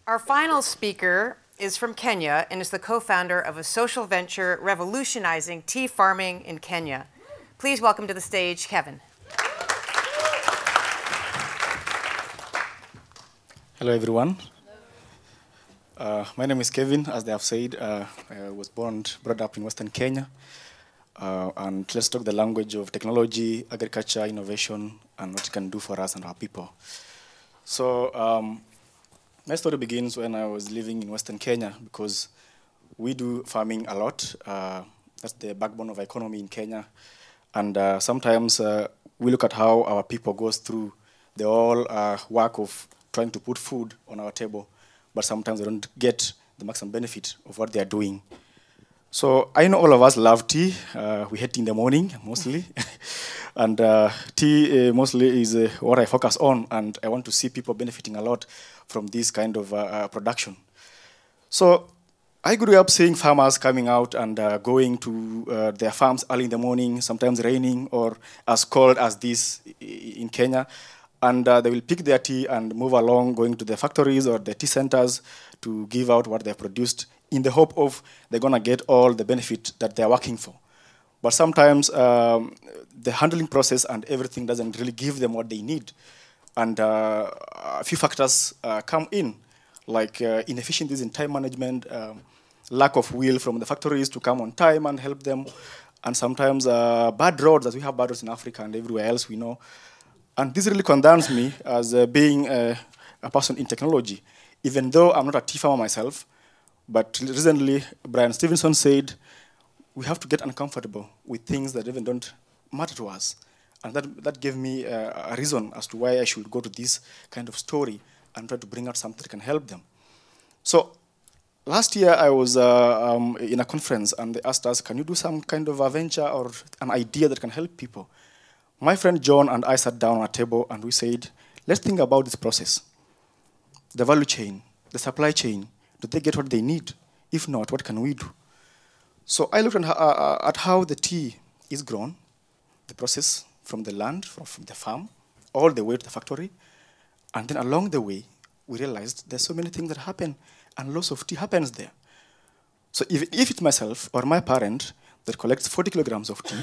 Our final speaker is from Kenya and is the co-founder of a social venture revolutionizing tea farming in Kenya. Please welcome to the stage, Kevin. Hello, everyone. My name is Kevin, as they have said. I was brought up in Western Kenya. And let's talk the language of technology, agriculture, innovation, and what it can do for us and our people. So my story begins when I was living in Western Kenya, because we do farming a lot. That's the backbone of our economy in Kenya. And sometimes we look at how our people goes through the whole work of trying to put food on our table, but sometimes they don't get the maximum benefit of what they are doing. So I know all of us love tea. We hate tea in the morning, mostly. And tea mostly is what I focus on, and I want to see people benefiting a lot from this kind of production. So I grew up seeing farmers coming out and going to their farms early in the morning, sometimes raining or as cold as this in Kenya. And they will pick their tea and move along, going to the factories or the tea centers to give out what they've produced in the hope of they're going to get all the benefit that they're working for. But sometimes the handling process and everything doesn't really give them what they need. And a few factors come in, like inefficiencies in time management, lack of will from the factories to come on time and help them, and sometimes bad roads, as we have bad roads in Africa and everywhere else we know. And this really concerns me as being a person in technology, even though I'm not a tea farmer myself. But recently, Brian Stevenson said, we have to get uncomfortable with things that even don't matter to us. And that gave me a reason as to why I should go to this kind of story and try to bring out something that can help them. So last year, I was in a conference, and they asked us, can you do some kind of a venture or an idea that can help people? My friend John and I sat down at a table, and we said, let's think about this process. The value chain, the supply chain. Do they get what they need? If not, what can we do? So I looked at how the tea is grown, the process from the land, from the farm, all the way to the factory. And then along the way, we realized there's so many things that happen, and loss of tea happens there. So if it's myself or my parent that collects 40 kilograms of tea,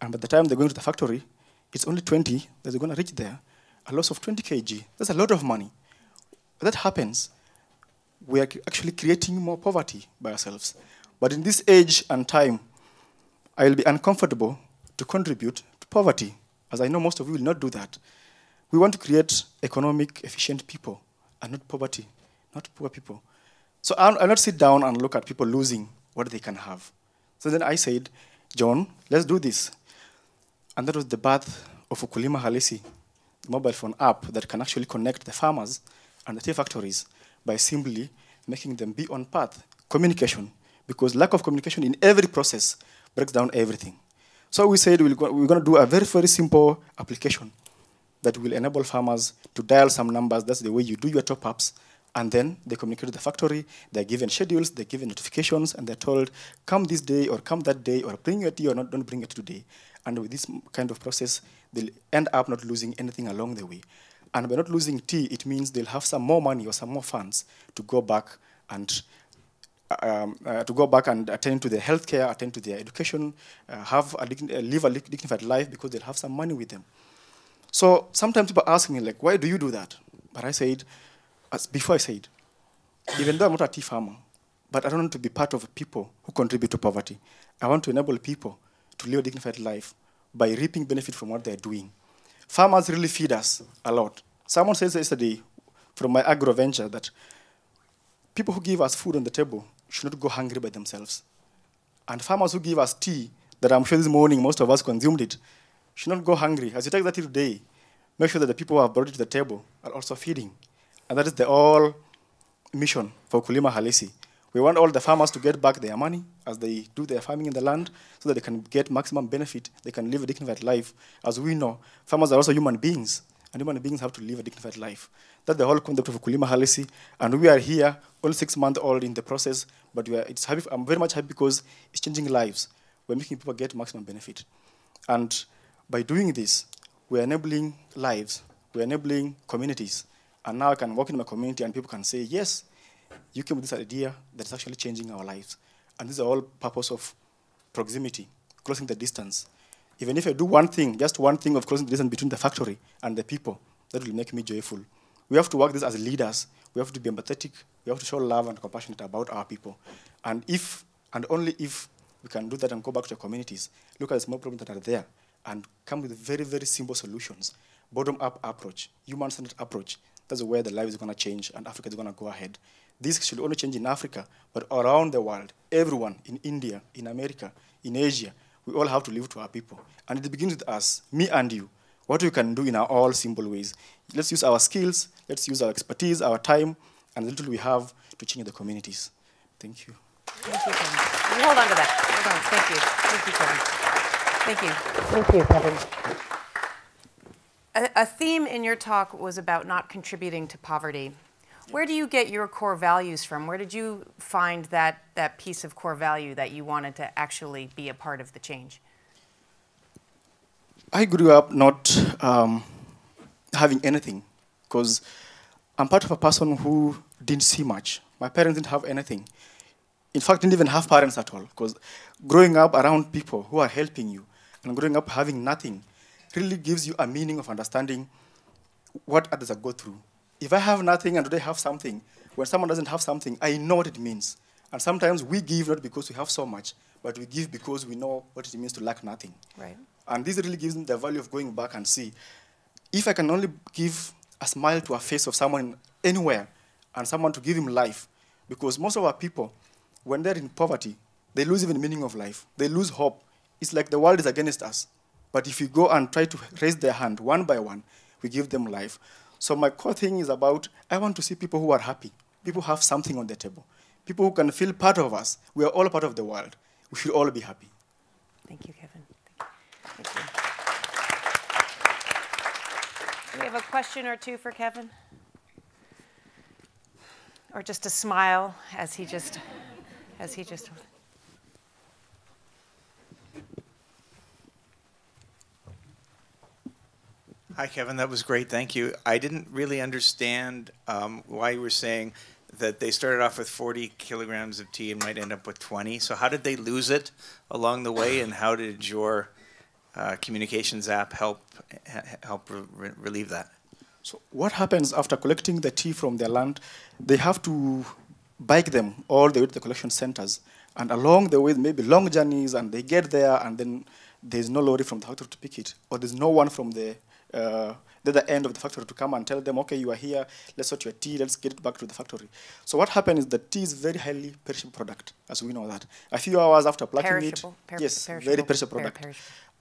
and by the time they're going to the factory, it's only 20 that they're going to reach there, a loss of 20 kg. That's a lot of money. When that happens, we are actually creating more poverty by ourselves. But in this age and time, I will be uncomfortable to contribute to poverty, as I know most of you will not do that. We want to create economic, efficient people, and not poverty, not poor people. So I'll not sit down and look at people losing what they can have. So then I said, John, let's do this. And that was the birth of Ukulima Halisi, the mobile phone app that can actually connect the farmers and the tea factories by simply making them be on path, communication, because lack of communication in every process breaks down everything. So we said we're going to do a very, very simple application that will enable farmers to dial some numbers. That's the way you do your top-ups. And then they communicate to the factory. They're given schedules, they're given notifications, and they're told, come this day or come that day, or bring your tea or not, don't bring it today. And with this kind of process, they'll end up not losing anything along the way. And by not losing tea, it means they'll have some more money or some more funds to go back and attend to their healthcare, attend to their education, live a dignified life, because they'll have some money with them. So sometimes people ask me, like, why do you do that? But I said, before I said, even though I'm not a tea farmer, but I don't want to be part of people who contribute to poverty. I want to enable people to live a dignified life by reaping benefit from what they're doing. Farmers really feed us a lot. Someone said yesterday from my agro venture that people who give us food on the table should not go hungry by themselves. And farmers who give us tea, that I'm sure this morning most of us consumed it, should not go hungry. As you take that tea today, make sure that the people who have brought it to the table are also feeding. And that is the whole mission for Ukulima Halisi. We want all the farmers to get back their money as they do their farming in the land so that they can get maximum benefit, they can live a dignified life. As we know, farmers are also human beings, and human beings have to live a dignified life. That's the whole concept of Ukulima Halisi, and we are here, only 6 months old in the process, but I'm very much happy because it's changing lives. We're making people get maximum benefit. And by doing this, we're enabling lives, we're enabling communities, And now I can walk in my community and people can say, yes, you came with this idea that's actually changing our lives. And this is all purpose of proximity, closing the distance. Even if I do one thing, just one thing of closing the distance between the factory and the people, that will make me joyful. We have to work this as leaders. We have to be empathetic. We have to show love and compassionate about our people. And if, and only if, we can do that and go back to the communities, look at the small problems that are there, and come with very, very simple solutions. Bottom-up approach, human-centered approach. That's where the life is going to change and Africa is going to go ahead. This should only change in Africa, but around the world, everyone, in India, in America, in Asia, we all have to live to our people. And it begins with us, me and you, what we can do in our all simple ways. Let's use our skills, let's use our expertise, our time, and the little we have to change the communities. Thank you. Thank you, Kevin. Hold on to that. Hold on. Thank you. Thank you, Kevin. Thank you. Thank you, Kevin. A theme in your talk was about not contributing to poverty. Where do you get your core values from? Where did you find that piece of core value that you wanted to actually be a part of the change? I grew up not having anything, because I'm part of a person who didn't see much. My parents didn't have anything. In fact, didn't even have parents at all, because growing up around people who are helping you and growing up having nothing really gives you a meaning of understanding what others are going through. If I have nothing and they have something, when someone doesn't have something, I know what it means. And sometimes we give not because we have so much, but we give because we know what it means to lack nothing. Right. And this really gives me the value of going back and see, if I can only give a smile to a face of someone anywhere and someone to give him life, because most of our people, when they're in poverty, they lose even the meaning of life. They lose hope. It's like the world is against us. But if we go and try to raise their hand one by one, we give them life. So my core thing is about, I want to see people who are happy. People who have something on the table. People who can feel part of us. We are all part of the world. We should all be happy. Thank you, Kevin. Thank you. Do we have a question or two for Kevin? Or just a smile as he just... Hi, Kevin. That was great. Thank you. I didn't really understand why you were saying that they started off with 40 kilograms of tea and might end up with 20. So how did they lose it along the way, and how did your communications app help relieve that? So what happens after collecting the tea from their land? They have to bike them all the way to the collection centers. And along the way, maybe long journeys, and they get there, and then there's no lorry from the factory to pick it, or there's no one from the other end of the factory to come and tell them, okay, you are here, let's sort your tea, let's get it back to the factory. So what happens is the tea is very highly perishable product, as we know that. A few hours after plucking it, yes, very perishable product.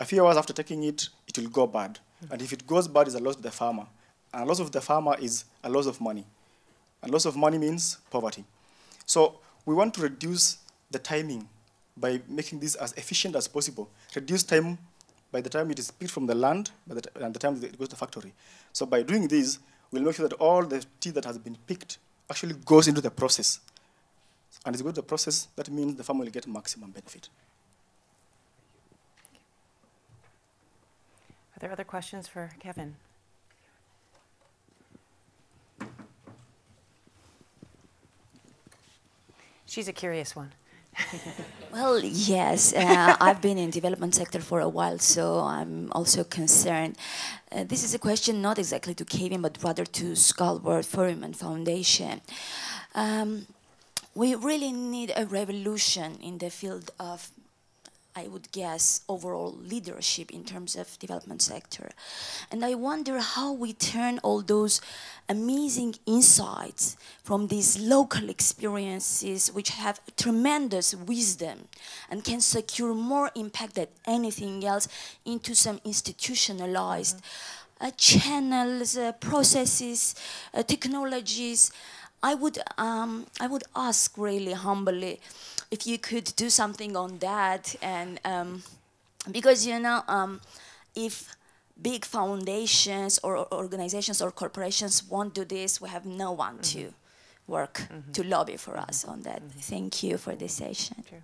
A few hours after taking it, it will go bad. And if it goes bad, it's a loss to the farmer. And a loss of the farmer is a loss of money. And loss of money means poverty. So we want to reduce the timing by making this as efficient as possible. Reduce time by the time it is picked from the land and the time it goes to the factory. So by doing this, we'll make sure that all the tea that has been picked actually goes into the process. And if it goes to the process, that means the farmer will get maximum benefit. Are there other questions for Kevin? She's a curious one. Well, yes, I've been in development sector for a while, so I'm also concerned. This is a question not exactly to Kevin, but rather to Skoll World Forum and Foundation. We really need a revolution in the field of, I would guess, overall leadership in terms of development sector. And I wonder how we turn all those amazing insights from these local experiences, which have tremendous wisdom and can secure more impact than anything else, into some institutionalized channels, processes, technologies. I would ask really humbly if you could do something on that, and because if big foundations or organizations or corporations won't do this, we have no one to work to lobby for us on that. Thank you for this session. True.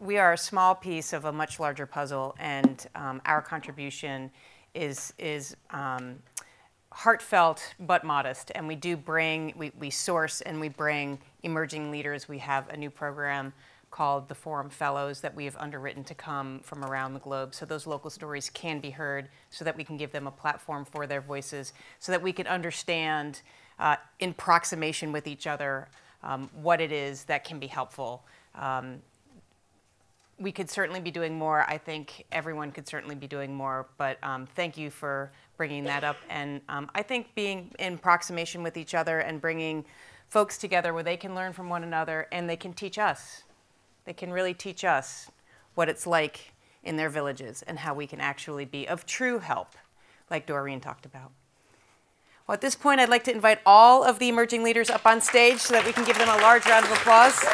We are a small piece of a much larger puzzle, and our contribution is heartfelt but modest, and we do bring, we source and we bring emerging leaders. We have a new program called the Forum Fellows that we have underwritten to come from around the globe, so those local stories can be heard, so that we can give them a platform for their voices, so that we can understand in proximation with each other what it is that can be helpful. We could certainly be doing more. I think everyone could certainly be doing more, but thank you for bringing that up. And I think being in proximation with each other and bringing folks together where they can learn from one another and they can teach us. They can really teach us what it's like in their villages and how we can actually be of true help, like Doreen talked about. Well, at this point, I'd like to invite all of the emerging leaders up on stage so that we can give them a large round of applause.